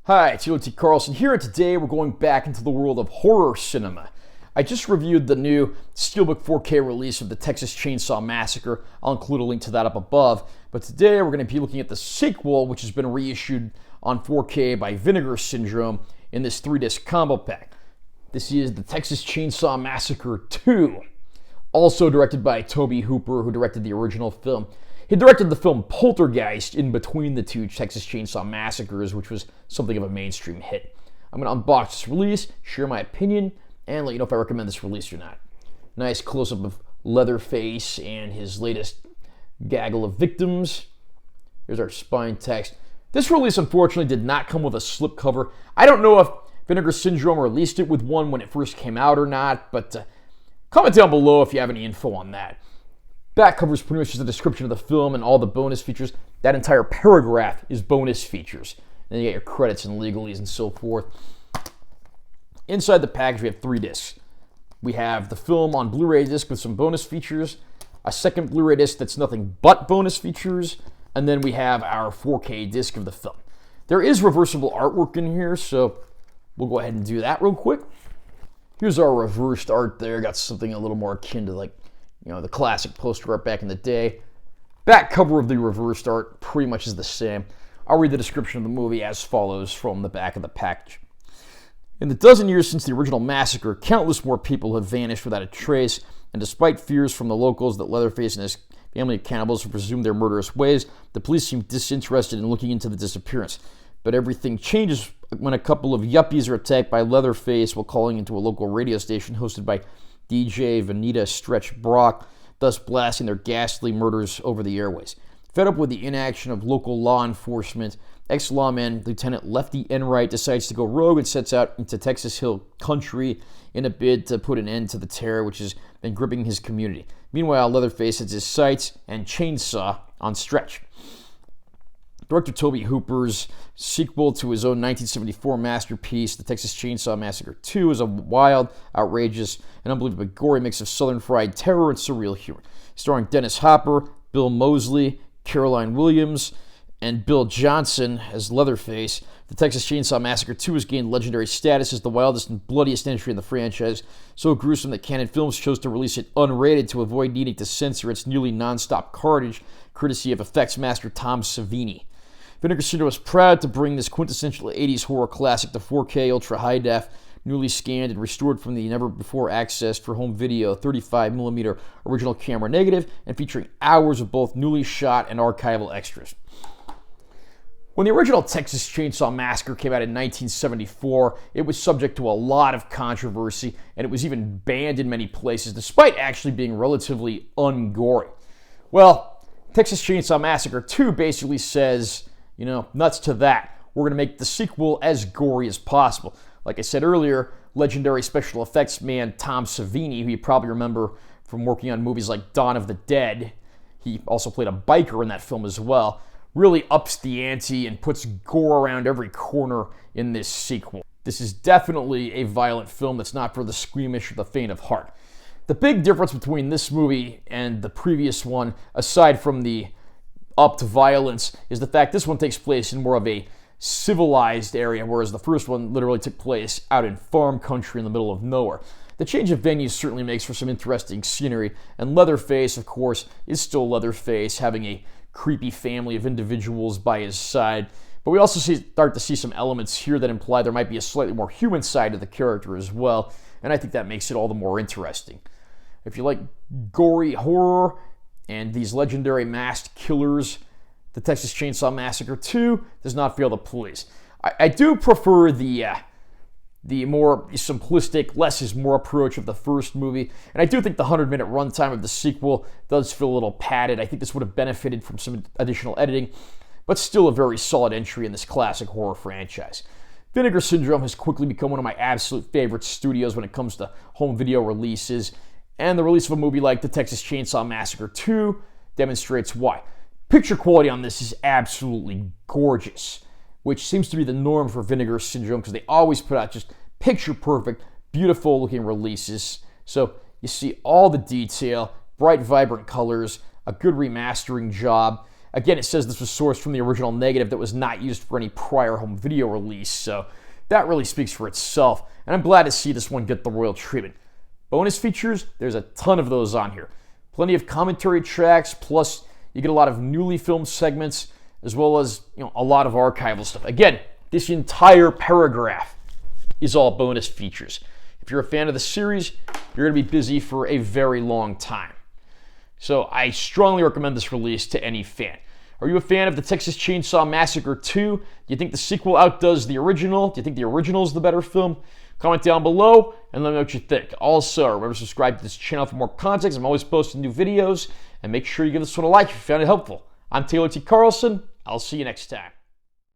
Hi, it's T. Carlson here, and today we're going back into the world of horror cinema. I just reviewed the new Steelbook 4K release of the Texas Chainsaw Massacre. I'll include a link to that up above. But today we're going to be looking at the sequel, which has been reissued on 4K by Vinegar Syndrome in this 3-disc combo pack. This is the Texas Chainsaw Massacre 2, also directed by Tobe Hooper, who directed the original film. He directed the film Poltergeist in between the two Texas Chainsaw Massacres, which was something of a mainstream hit. I'm going to unbox this release, share my opinion, and let you know if I recommend this release or not. Nice close-up of Leatherface and his latest gaggle of victims. Here's our spine text. This release, unfortunately, did not come with a slipcover. I don't know if Vinegar Syndrome released it with one when it first came out or not, but comment down below if you have any info on that. Back cover is pretty much just a description of the film and all the bonus features. That entire paragraph is bonus features. Then you get your credits and legalese and so forth. Inside the package, we have 3 discs. We have the film on Blu-ray disc with some bonus features, a second Blu-ray disc that's nothing but bonus features, and then we have our 4K disc of the film. There is reversible artwork in here, so we'll go ahead and do that real quick. Here's our reversed art there. Got something a little more akin to the classic poster art back in the day. Back cover of the reversed art pretty much is the same. I'll read the description of the movie as follows from the back of the package. In the dozen years since the original massacre, countless more people have vanished without a trace, and despite fears from the locals that Leatherface and his family of cannibals have resumed their murderous ways, the police seem disinterested in looking into the disappearance. But everything changes when a couple of yuppies are attacked by Leatherface while calling into a local radio station hosted by DJ Vanita Stretch Brock, thus blasting their ghastly murders over the airways. Fed up with the inaction of local law enforcement, ex-lawman Lieutenant Lefty Enright decides to go rogue and sets out into Texas Hill country in a bid to put an end to the terror which has been gripping his community. Meanwhile, Leatherface has his sights and chainsaw on Stretch. Director Tobe Hooper's sequel to his own 1974 masterpiece, The Texas Chainsaw Massacre 2, is a wild, outrageous, and unbelievably gory mix of southern fried terror and surreal humor. Starring Dennis Hopper, Bill Moseley, Caroline Williams, and Bill Johnson as Leatherface, The Texas Chainsaw Massacre 2 has gained legendary status as the wildest and bloodiest entry in the franchise, so gruesome that Canon Films chose to release it unrated to avoid needing to censor its nearly non-stop carnage, courtesy of effects master Tom Savini. Vinegar Syndrome is proud to bring this quintessential 80s horror classic to 4K Ultra High Def, newly scanned and restored from the never-before-accessed for home video 35mm original camera negative, and featuring hours of both newly shot and archival extras. When the original Texas Chainsaw Massacre came out in 1974, it was subject to a lot of controversy, and it was even banned in many places, despite actually being relatively ungory. Well, Texas Chainsaw Massacre 2 basically says, nuts to that. We're going to make the sequel as gory as possible. Like I said earlier, legendary special effects man Tom Savini, who you probably remember from working on movies like Dawn of the Dead, he also played a biker in that film as well, really ups the ante and puts gore around every corner in this sequel. This is definitely a violent film that's not for the squeamish or the faint of heart. The big difference between this movie and the previous one, aside from the upped violence, is the fact this one takes place in more of a civilized area, whereas the first one literally took place out in farm country in the middle of nowhere. The change of venues certainly makes for some interesting scenery, and Leatherface, of course, is still Leatherface, having a creepy family of individuals by his side. But we also start to see some elements here that imply there might be a slightly more human side to the character as well, and I think that makes it all the more interesting. If you like gory horror and these legendary masked killers, The Texas Chainsaw Massacre 2 does not fail to please. I do prefer the more simplistic, less is more approach of the first movie, and I do think the 100-minute runtime of the sequel does feel a little padded. I think this would have benefited from some additional editing, but still a very solid entry in this classic horror franchise. Vinegar Syndrome has quickly become one of my absolute favorite studios when it comes to home video releases, and the release of a movie like The Texas Chainsaw Massacre 2 demonstrates why. Picture quality on this is absolutely gorgeous, which seems to be the norm for Vinegar Syndrome because they always put out just picture-perfect, beautiful-looking releases. So you see all the detail, bright, vibrant colors, a good remastering job. Again, it says this was sourced from the original negative that was not used for any prior home video release, so that really speaks for itself, and I'm glad to see this one get the royal treatment. Bonus features, there's a ton of those on here. Plenty of commentary tracks, plus you get a lot of newly filmed segments, as well as a lot of archival stuff. Again, this entire paragraph is all bonus features. If you're a fan of the series, you're going to be busy for a very long time. So I strongly recommend this release to any fan. Are you a fan of the Texas Chainsaw Massacre 2? Do you think the sequel outdoes the original? Do you think the original is the better film? Comment down below and let me know what you think. Also, remember to subscribe to this channel for more content. I'm always posting new videos. And make sure you give this one a like if you found it helpful. I'm Taylor T. Carlson. I'll see you next time.